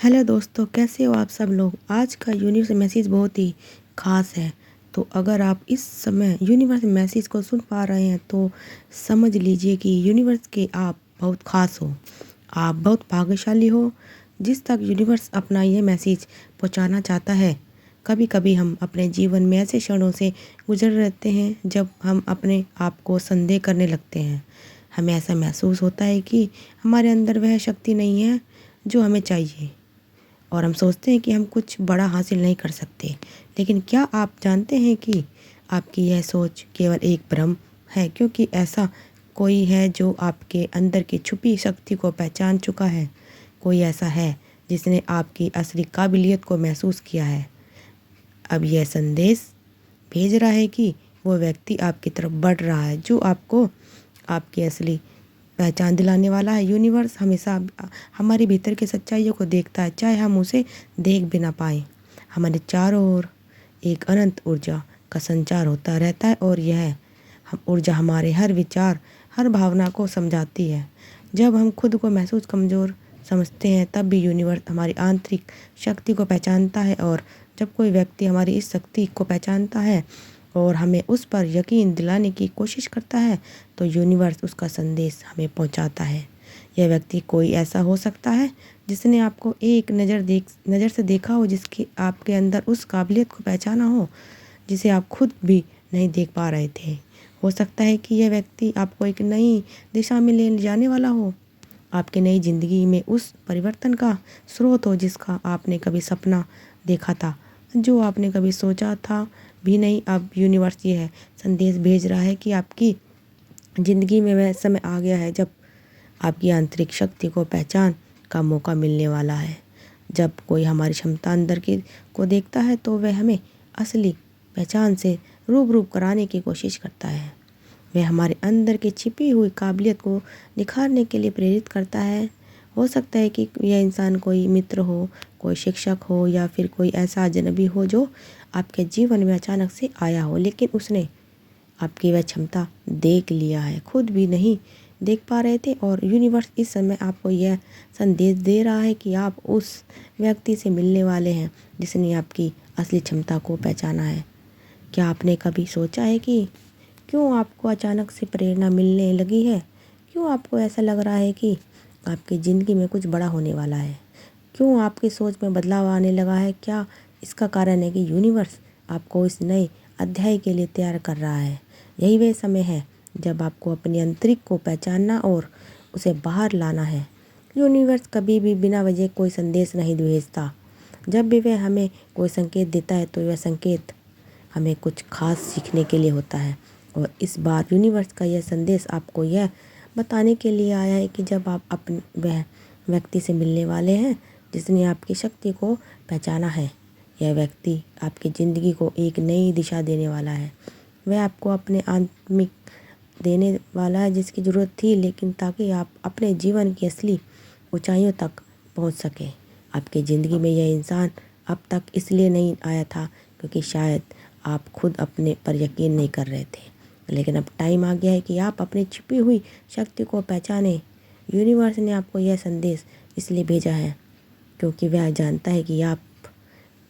Hello दोस्तों, कैसे हो आप सब लोग। आज का यूनिवर्स मैसेज बहुत ही ख़ास है। तो अगर आप इस समय यूनिवर्स मैसेज को सुन पा रहे हैं तो समझ लीजिए कि यूनिवर्स के आप बहुत ख़ास हो। आप बहुत भाग्यशाली हो जिस तक यूनिवर्स अपना ये मैसेज पहुंचाना चाहता है। कभी कभी हम अपने जीवन में ऐसे क्षणों से गुजर रहते हैं जब हम अपने आप को संदेह करने लगते हैं। हमें ऐसा महसूस होता है कि हमारे अंदर वह शक्ति नहीं है जो हमें चाहिए और हम सोचते हैं कि हम कुछ बड़ा हासिल नहीं कर सकते। लेकिन क्या आप जानते हैं कि आपकी यह सोच केवल एक भ्रम है, क्योंकि ऐसा कोई है जो आपके अंदर की छुपी शक्ति को पहचान चुका है। कोई ऐसा है जिसने आपकी असली काबिलियत को महसूस किया है। अब यह संदेश भेज रहा है कि वो व्यक्ति आपकी तरफ बढ़ रहा है जो आपको आपकी असली पहचान दिलाने वाला है। यूनिवर्स हमेशा हमारे भीतर की सच्चाइयों को देखता है, चाहे हम उसे देख भी ना पाएँ। हमारे चारों ओर एक अनंत ऊर्जा का संचार होता रहता है और यह ऊर्जा हमारे हर विचार, हर भावना को समझाती है। जब हम खुद को महसूस कमज़ोर समझते हैं तब भी यूनिवर्स हमारी आंतरिक शक्ति को पहचानता है, और जब कोई व्यक्ति हमारी इस शक्ति को पहचानता है और हमें उस पर यकीन दिलाने की कोशिश करता है तो यूनिवर्स उसका संदेश हमें पहुंचाता है। यह व्यक्ति कोई ऐसा हो सकता है जिसने आपको एक नज़र से देखा हो, जिसकी आपके अंदर उस काबिलियत को पहचाना हो जिसे आप खुद भी नहीं देख पा रहे थे। हो सकता है कि यह व्यक्ति आपको एक नई दिशा में ले जाने वाला हो, आपकी नई ज़िंदगी में उस परिवर्तन का स्रोत हो जिसका आपने कभी सपना देखा था, जो आपने कभी सोचा था भी नहीं। अब यूनिवर्स ये है संदेश भेज रहा है कि आपकी ज़िंदगी में वह समय आ गया है जब आपकी आंतरिक शक्ति को पहचान का मौका मिलने वाला है। जब कोई हमारी क्षमता अंदर की को देखता है तो वह हमें असली पहचान से रूबरू कराने की कोशिश करता है। वह हमारे अंदर की छिपी हुई काबिलियत को निखारने के लिए प्रेरित करता है। हो सकता है कि यह इंसान कोई मित्र हो, कोई शिक्षक हो या फिर कोई ऐसा अजनबी हो जो आपके जीवन में अचानक से आया हो, लेकिन उसने आपकी वह क्षमता देख लिया है, खुद भी नहीं देख पा रहे थे। और यूनिवर्स इस समय आपको यह संदेश दे रहा है कि आप उस व्यक्ति से मिलने वाले हैं जिसने आपकी असली क्षमता को पहचाना है। क्या आपने कभी सोचा है कि क्यों आपको अचानक से प्रेरणा मिलने लगी है? क्यों आपको ऐसा लग रहा है कि आपकी ज़िंदगी में कुछ बड़ा होने वाला है? क्यों आपकी सोच में बदलाव आने लगा है? क्या इसका कारण है कि यूनिवर्स आपको इस नए अध्याय के लिए तैयार कर रहा है? यही वह समय है जब आपको अपनी आंतरिक को पहचानना और उसे बाहर लाना है। यूनिवर्स कभी भी बिना वजह कोई संदेश नहीं भेजता। जब भी वह हमें कोई संकेत देता है तो वह संकेत हमें कुछ खास सीखने के लिए होता है। और इस बार यूनिवर्स का यह संदेश आपको यह बताने के लिए आया है कि जब आप अपने वह व्यक्ति से मिलने वाले हैं जिसने आपकी शक्ति को पहचाना है, यह व्यक्ति आपकी ज़िंदगी को एक नई दिशा देने वाला है। वह आपको अपने आत्मिक देने वाला है जिसकी ज़रूरत थी, लेकिन ताकि आप अपने जीवन की असली ऊंचाइयों तक पहुंच सकें। आपकी ज़िंदगी में यह इंसान अब तक इसलिए नहीं आया था क्योंकि शायद आप खुद अपने पर यकीन नहीं कर रहे थे, लेकिन अब टाइम आ गया है कि आप अपनी छिपी हुई शक्ति को पहचानें। यूनिवर्स ने आपको यह संदेश इसलिए भेजा है क्योंकि वह जानता है कि आप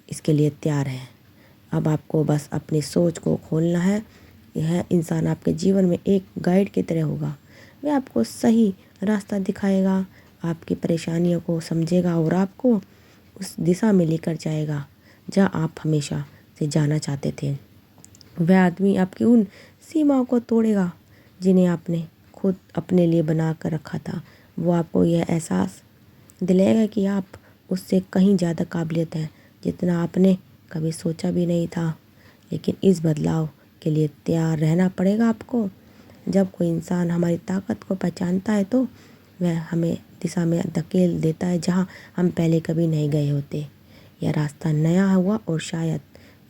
इसके लिए तैयार हैं। अब आपको बस अपनी सोच को खोलना है। यह इंसान आपके जीवन में एक गाइड की तरह होगा। वह आपको सही रास्ता दिखाएगा, आपकी परेशानियों को समझेगा और आपको उस दिशा में लेकर जाएगा जहाँ आप हमेशा से जाना चाहते थे। वह आदमी आपकी उन सीमाओं को तोड़ेगा जिन्हें आपने खुद अपने लिए बना कर रखा था। वो आपको यह एहसास दिलाएगा कि आप उससे कहीं ज़्यादा काबिलियत है जितना आपने कभी सोचा भी नहीं था। लेकिन इस बदलाव के लिए तैयार रहना पड़ेगा आपको। जब कोई इंसान हमारी ताकत को पहचानता है तो वह हमें दिशा में धकेल देता है जहां हम पहले कभी नहीं गए होते। यह रास्ता नया हुआ और शायद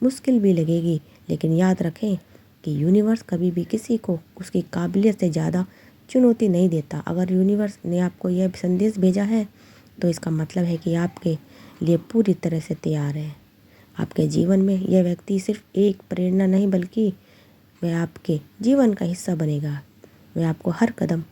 मुश्किल भी लगेगी, लेकिन याद रखें कि यूनिवर्स कभी भी किसी को उसकी काबिलियत से ज़्यादा चुनौती नहीं देता। अगर यूनिवर्स ने आपको यह संदेश भेजा है तो इसका मतलब है कि आपके लिए पूरी तरह से तैयार है। आपके जीवन में यह व्यक्ति सिर्फ एक प्रेरणा नहीं बल्कि वह आपके जीवन का हिस्सा बनेगा। वह आपको हर कदम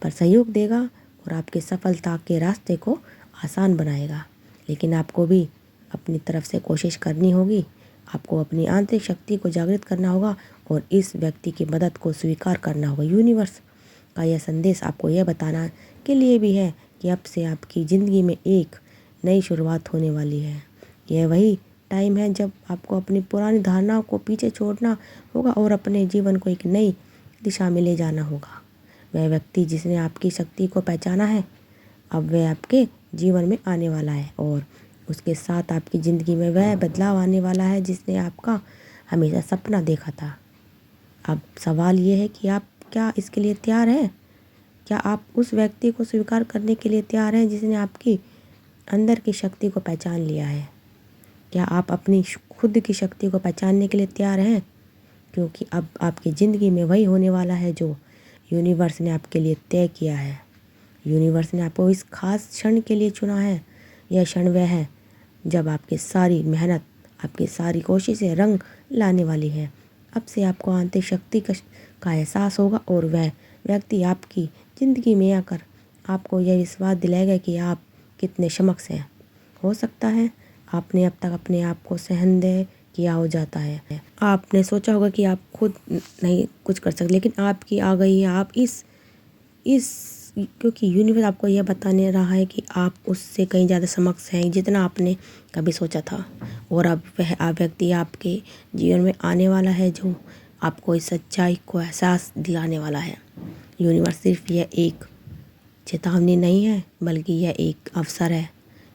पर सहयोग देगा और आपकी सफलता के रास्ते को आसान बनाएगा। लेकिन आपको भी अपनी तरफ से कोशिश करनी होगी। आपको अपनी आंतरिक शक्ति को जागृत करना होगा और इस व्यक्ति की मदद को स्वीकार करना होगा। यूनिवर्स का यह संदेश आपको यह बताना के लिए भी है कि अब से आपकी ज़िंदगी में एक नई शुरुआत होने वाली है। यह वही टाइम है जब आपको अपनी पुरानी धारणाओं को पीछे छोड़ना होगा और अपने जीवन को एक नई दिशा में ले जाना होगा। वह व्यक्ति जिसने आपकी शक्ति को पहचाना है, अब वह आपके जीवन में आने वाला है और उसके साथ आपकी ज़िंदगी में वह बदलाव आने वाला है जिसने आपका हमेशा सपना देखा था। अब सवाल ये है कि आप क्या इसके लिए तैयार हैं? क्या आप उस व्यक्ति को स्वीकार करने के लिए तैयार हैं जिसने आपकी अंदर की शक्ति को पहचान लिया है? क्या आप अपनी खुद की शक्ति को पहचानने के लिए तैयार हैं? क्योंकि अब आपकी ज़िंदगी में वही होने वाला है जो यूनिवर्स ने आपके लिए तय किया है। यूनिवर्स ने आपको इस खास क्षण के लिए चुना है। यह क्षण वह है जब आपकी सारी मेहनत, आपकी सारी कोशिशें रंग लाने वाली है। अब से आपको आंतरिक शक्ति का एहसास होगा और वह व्यक्ति आपकी ज़िंदगी में आकर आपको यह विश्वास दिलाएगा कि आप कितने सक्षम हैं। हो सकता है आपने अब तक अपने आप को सहनदेह किया हो जाता है। आपने सोचा होगा कि आप खुद नहीं कुछ कर सकते, लेकिन आपकी आ गई है। आप क्योंकि यूनिवर्स आपको यह बताने रहा है कि आप उससे कहीं ज़्यादा सक्षम हैं जितना आपने कभी सोचा था। और अब वह व्यक्ति आपके जीवन में आने वाला है जो आपको इस सच्चाई को एहसास दिलाने वाला है। यूनिवर्स सिर्फ यह एक चेतावनी नहीं है, बल्कि यह एक अवसर है।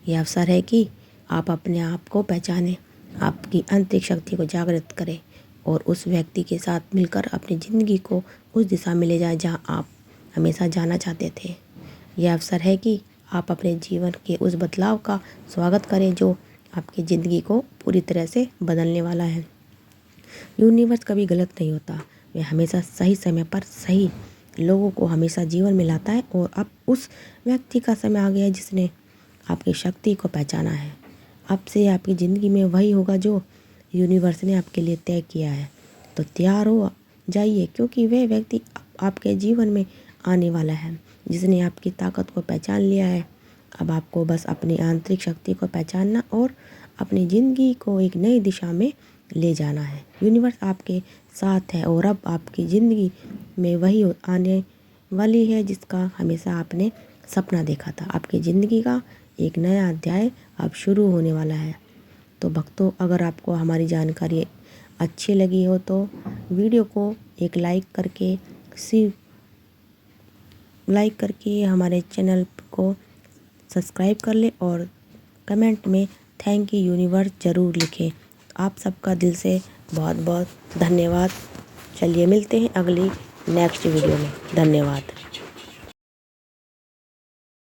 यह अवसर है कि आप अपने आप को पहचानें, आपकी आंतरिक शक्ति को जागृत करें और उस व्यक्ति के साथ मिलकर अपनी ज़िंदगी को उस दिशा में ले जाएं जहां आप हमेशा जाना चाहते थे। यह अवसर है कि आप अपने जीवन के उस बदलाव का स्वागत करें जो आपकी ज़िंदगी को पूरी तरह से बदलने वाला है। यूनिवर्स कभी गलत नहीं होता। वह हमेशा सही समय पर सही लोगों को हमेशा जीवन में लाता है और अब उस व्यक्ति का समय आ गया है जिसने आपकी शक्ति को पहचाना है। अब से आपकी ज़िंदगी में वही होगा जो यूनिवर्स ने आपके लिए तय किया है। तो तैयार हो जाइए, क्योंकि वह व्यक्ति आपके जीवन में आने वाला है जिसने आपकी ताकत को पहचान लिया है। अब आपको बस अपनी आंतरिक शक्ति को पहचानना और अपनी ज़िंदगी को एक नई दिशा में ले जाना है। यूनिवर्स आपके साथ है और अब आपकी ज़िंदगी में वही आने वाली है जिसका हमेशा आपने सपना देखा था। आपकी ज़िंदगी का एक नया अध्याय अब शुरू होने वाला है। तो भक्तों, अगर आपको हमारी जानकारी अच्छी लगी हो तो वीडियो को एक लाइक करके हमारे चैनल को सब्सक्राइब कर ले और कमेंट में थैंक यू यूनिवर्स ज़रूर लिखें। आप सबका दिल से बहुत बहुत धन्यवाद। चलिए मिलते हैं अगली नेक्स्ट वीडियो में। धन्यवाद।